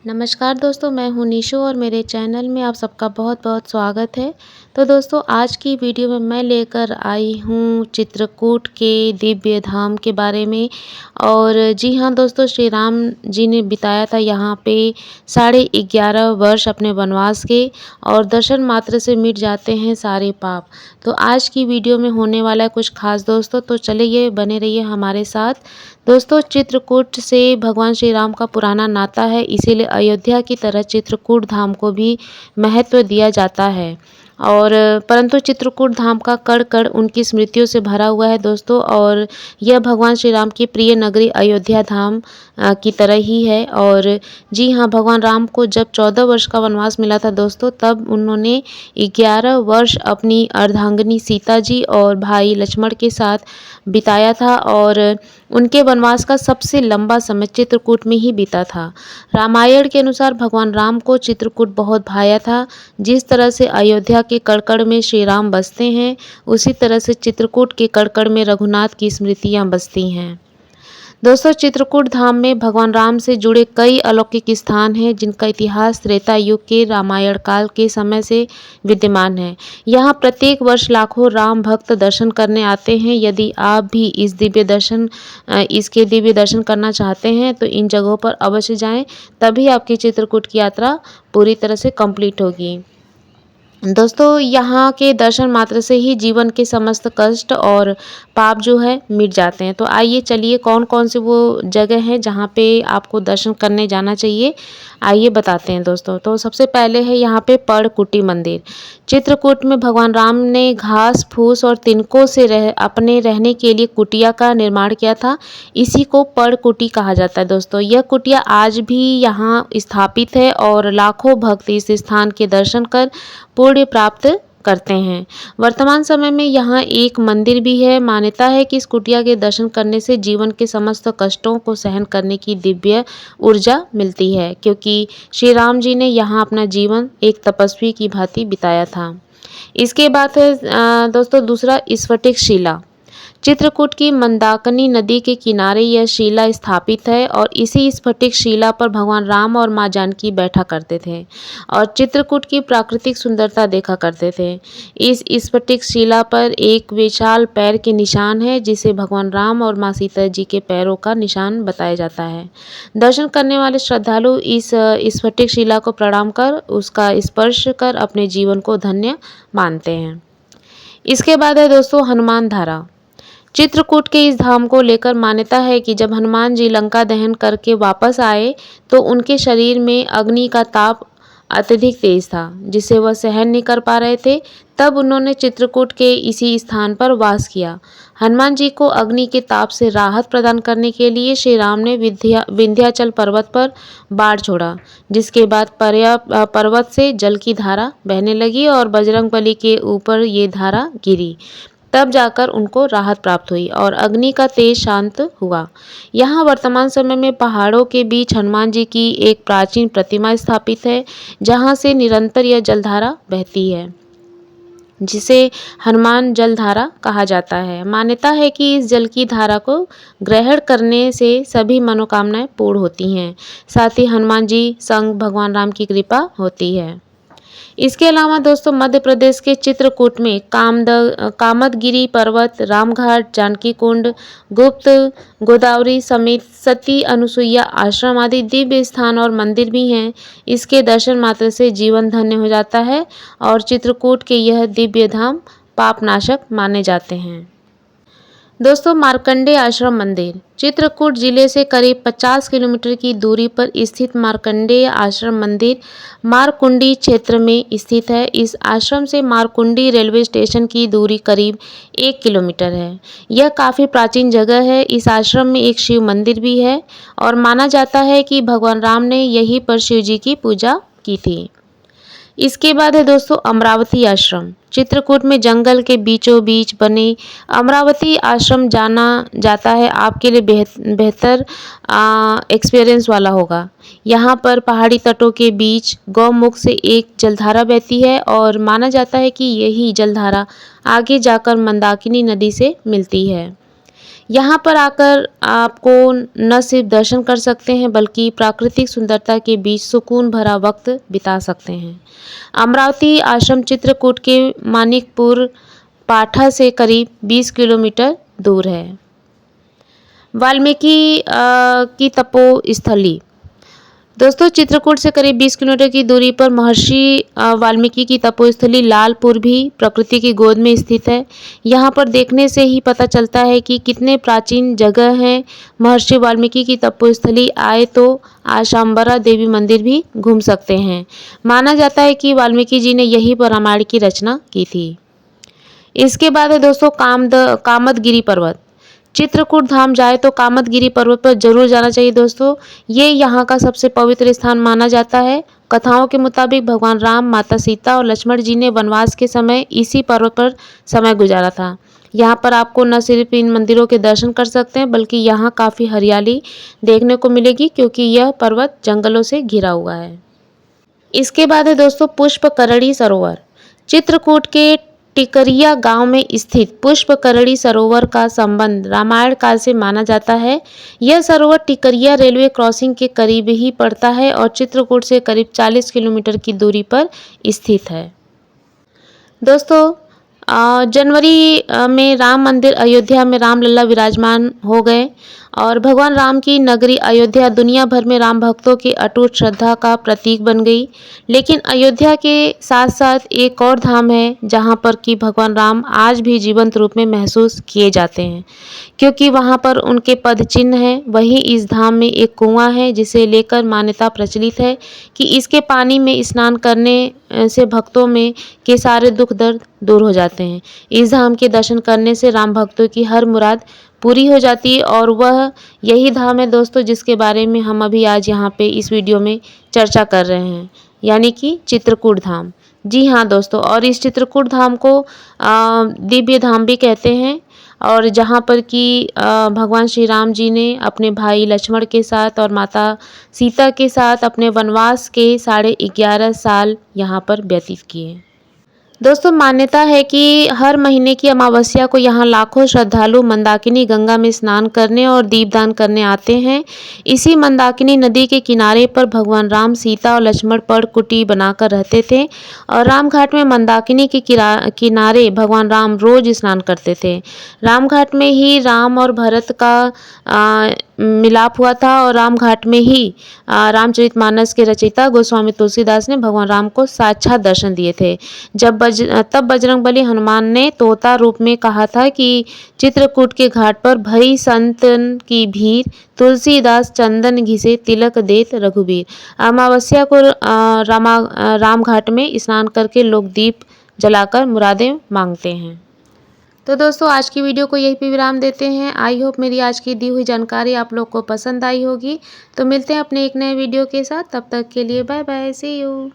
नमस्कार दोस्तों, मैं हूँ निशु और मेरे चैनल में आप सबका बहुत-बहुत स्वागत है। तो दोस्तों, आज की वीडियो में मैं लेकर आई हूँ चित्रकूट के दिव्य धाम के बारे में। और जी हाँ दोस्तों, श्री राम जी ने बिताया था यहाँ पे 11.5 वर्ष अपने वनवास के, और दर्शन मात्र से मिट जाते हैं सारे पाप। तो आज की वीडियो में होने वाला है कुछ खास दोस्तों, तो चलिए बने रहिए हमारे साथ। दोस्तों, चित्रकूट से भगवान श्री राम का पुराना नाता है, इसीलिए अयोध्या की तरह चित्रकूट धाम को भी महत्व दिया जाता है। और परंतु चित्रकूट धाम का कण-कण उनकी स्मृतियों से भरा हुआ है दोस्तों। और यह भगवान श्री राम की प्रिय नगरी अयोध्या धाम की तरह ही है। और जी हाँ, भगवान राम को जब 14 वर्ष का वनवास मिला था दोस्तों, तब उन्होंने 11 वर्ष अपनी अर्धांगिनी सीता जी और भाई लक्ष्मण के साथ बिताया था। और उनके वनवास का सबसे लंबा समय चित्रकूट में ही बीता था। रामायण के अनुसार भगवान राम को चित्रकूट बहुत भाया था। जिस तरह से अयोध्या के कण-कण में श्री राम बसते हैं, उसी तरह से चित्रकूट के कण-कण में रघुनाथ की स्मृतियाँ बसती हैं। दोस्तों, चित्रकूट धाम में भगवान राम से जुड़े कई अलौकिक स्थान हैं, जिनका इतिहास त्रेता युग के रामायण काल के समय से विद्यमान है। यहाँ प्रत्येक वर्ष लाखों राम भक्त दर्शन करने आते हैं। यदि आप भी इसके दिव्य दर्शन करना चाहते हैं, तो इन जगहों पर अवश्य जाएं, तभी आपकी चित्रकूट की यात्रा पूरी तरह से कंप्लीट होगी। दोस्तों, यहाँ के दर्शन मात्र से ही जीवन के समस्त कष्ट और पाप जो है मिट जाते हैं। तो आइए चलिए कौन कौन से वो जगह हैं जहाँ पे आपको दर्शन करने जाना चाहिए, आइए बताते हैं दोस्तों। तो सबसे पहले है यहाँ पे पर्णकुटी मंदिर। चित्रकूट में भगवान राम ने घास फूस और तिनकों से अपने रहने के लिए कुटिया का निर्माण किया था। इसी को पर्णकुटी कहा जाता है दोस्तों। यह कुटिया आज भी यहाँ स्थापित है और लाखों भक्त इस स्थान के दर्शन कर पुण्य प्राप्त करते हैं। वर्तमान समय में यहाँ एक मंदिर भी है। मान्यता है कि इस कुटिया के दर्शन करने से जीवन के समस्त कष्टों को सहन करने की दिव्य ऊर्जा मिलती है, क्योंकि श्री राम जी ने यहाँ अपना जीवन एक तपस्वी की भांति बिताया था। इसके बाद है दोस्तों दूसरा, स्फटिक शिला। चित्रकूट की मंदाकिनी नदी के किनारे यह शिला स्थापित है, और इसी स्फटिक शिला पर भगवान राम और मां जानकी बैठा करते थे और चित्रकूट की प्राकृतिक सुंदरता देखा करते थे। इस स्फटिक शिला पर एक विशाल पैर के निशान है, जिसे भगवान राम और मां सीता जी के पैरों का निशान बताया जाता है। दर्शन करने वाले श्रद्धालु इस स्फटिक शिला को प्रणाम कर उसका स्पर्श कर अपने जीवन को धन्य मानते हैं। इसके बाद है दोस्तों हनुमान धारा। चित्रकूट के इस धाम को लेकर मान्यता है कि जब हनुमान जी लंका दहन करके वापस आए, तो उनके शरीर में अग्नि का ताप अत्यधिक तेज था, जिसे वह सहन नहीं कर पा रहे थे। तब उन्होंने चित्रकूट के इसी स्थान पर वास किया। हनुमान जी को अग्नि के ताप से राहत प्रदान करने के लिए श्री राम ने विंध्याचल पर्वत पर बाण छोड़ा, जिसके बाद पर्वत से जल की धारा बहने लगी और बजरंगबली के ऊपर ये धारा गिरी। तब जाकर उनको राहत प्राप्त हुई और अग्नि का तेज शांत हुआ। यहाँ वर्तमान समय में पहाड़ों के बीच हनुमान जी की एक प्राचीन प्रतिमा स्थापित है, जहाँ से निरंतर यह जलधारा बहती है, जिसे हनुमान जलधारा कहा जाता है। मान्यता है कि इस जल की धारा को ग्रहण करने से सभी मनोकामनाएं पूर्ण होती हैं। साथ ही हनुमान जी संग भगवान राम की कृपा होती है। इसके अलावा दोस्तों मध्य प्रदेश के चित्रकूट में कामदगिरी पर्वत, रामघाट, जानकी कुंड, गुप्त गोदावरी समेत सती अनुसुईया आश्रम आदि दिव्य स्थान और मंदिर भी हैं। इसके दर्शन मात्र से जीवन धन्य हो जाता है और चित्रकूट के यह दिव्य धाम पापनाशक माने जाते हैं। दोस्तों, मार्कंडेय आश्रम मंदिर। चित्रकूट जिले से करीब 50 किलोमीटर की दूरी पर स्थित मार्कंडेय आश्रम मंदिर मारकुंडी क्षेत्र में स्थित है। इस आश्रम से मारकुंडी रेलवे स्टेशन की दूरी करीब 1 किलोमीटर है। यह काफ़ी प्राचीन जगह है। इस आश्रम में एक शिव मंदिर भी है और माना जाता है कि भगवान राम ने यहीं पर शिव जी की पूजा की थी। इसके बाद है दोस्तों अमरावती आश्रम। चित्रकूट में जंगल के बीचों बीच बने अमरावती आश्रम जाना जाता है आपके लिए बेहतर एक्सपीरियंस वाला होगा। यहाँ पर पहाड़ी तटों के बीच गौमुख से एक जलधारा बहती है और माना जाता है कि यही जलधारा आगे जाकर मंदाकिनी नदी से मिलती है। यहाँ पर आकर आपको न सिर्फ दर्शन कर सकते हैं बल्कि प्राकृतिक सुंदरता के बीच सुकून भरा वक्त बिता सकते हैं। अमरावती आश्रम चित्रकूट के मानिकपुर पाठा से करीब 20 किलोमीटर दूर है। वाल्मीकि की तपोस्थली। दोस्तों, चित्रकूट से करीब 20 किलोमीटर की दूरी पर महर्षि वाल्मीकि की तपोस्थली लालपुर भी प्रकृति की गोद में स्थित है। यहाँ पर देखने से ही पता चलता है कि कितने प्राचीन जगह हैं। महर्षि वाल्मीकि की तपोस्थली आए तो आशांबरा देवी मंदिर भी घूम सकते हैं। माना जाता है कि वाल्मीकि जी ने यहीं पर रामायण की रचना की थी। इसके बाद है दोस्तों कामदगिरी पर्वत। चित्रकूट धाम जाए तो कामदगिरी पर्वत पर जरूर जाना चाहिए दोस्तों। ये यहाँ का सबसे पवित्र स्थान माना जाता है। कथाओं के मुताबिक भगवान राम, माता सीता और लक्ष्मण जी ने वनवास के समय इसी पर्वत पर समय गुजारा था। यहाँ पर आपको न सिर्फ इन मंदिरों के दर्शन कर सकते हैं बल्कि यहाँ काफ़ी हरियाली देखने को मिलेगी क्योंकि यह पर्वत जंगलों से घिरा हुआ है। इसके बाद है दोस्तों पुष्पकरणी सरोवर। चित्रकूट के टिकरिया गांव में स्थित पुष्पकरणी सरोवर का संबंध रामायण काल से माना जाता है। यह सरोवर टिकरिया रेलवे क्रॉसिंग के करीब ही पड़ता है और चित्रकूट से करीब 40 किलोमीटर की दूरी पर स्थित है। दोस्तों, जनवरी में राम मंदिर अयोध्या में रामलला विराजमान हो गए और भगवान राम की नगरी अयोध्या दुनिया भर में राम भक्तों की अटूट श्रद्धा का प्रतीक बन गई। लेकिन अयोध्या के साथ साथ एक और धाम है जहां पर कि भगवान राम आज भी जीवंत रूप में महसूस किए जाते हैं क्योंकि वहां पर उनके पद चिन्ह हैं। वहीं इस धाम में एक कुआं है जिसे लेकर मान्यता प्रचलित है कि इसके पानी में स्नान करने से भक्तों में के सारे दुख दर्द दूर हो जाते हैं। इस धाम के दर्शन करने से राम भक्तों की हर मुराद पूरी हो जाती है और वह यही धाम है दोस्तों जिसके बारे में हम अभी आज यहाँ पे इस वीडियो में चर्चा कर रहे हैं, यानी कि चित्रकूट धाम। जी हाँ दोस्तों, और इस चित्रकूट धाम को दिव्य धाम भी कहते हैं और जहाँ पर कि भगवान श्री राम जी ने अपने भाई लक्ष्मण के साथ और माता सीता के साथ अपने वनवास के 11.5 साल यहाँ पर व्यतीत किए। दोस्तों, मान्यता है कि हर महीने की अमावस्या को यहाँ लाखों श्रद्धालु मंदाकिनी गंगा में स्नान करने और दीपदान करने आते हैं। इसी मंदाकिनी नदी के किनारे पर भगवान राम, सीता और लक्ष्मण पर्णकुटी बनाकर रहते थे और रामघाट में मंदाकिनी के किनारे भगवान राम रोज स्नान करते थे। रामघाट में ही राम और भरत का मिलाप हुआ था और रामघाट में ही रामचरितमानस के रचयिता गोस्वामी तुलसीदास ने भगवान राम को साक्षात दर्शन दिए थे। तब बजरंगबली हनुमान ने तोता रूप में कहा था कि चित्रकूट के घाट पर भई संतन की भीड़, तुलसीदास चंदन घिसे तिलक देत रघुबीर। अमावस्या को रामघाट में स्नान करके लोग दीप जलाकर मुरादें मांगते हैं। तो दोस्तों, आज की वीडियो को यहीं पे विराम देते हैं। आई होप मेरी आज की दी हुई जानकारी आप लोग को पसंद आई होगी। तो मिलते हैं अपने एक नए वीडियो के साथ, तब तक के लिए बाय बाय, सी यू।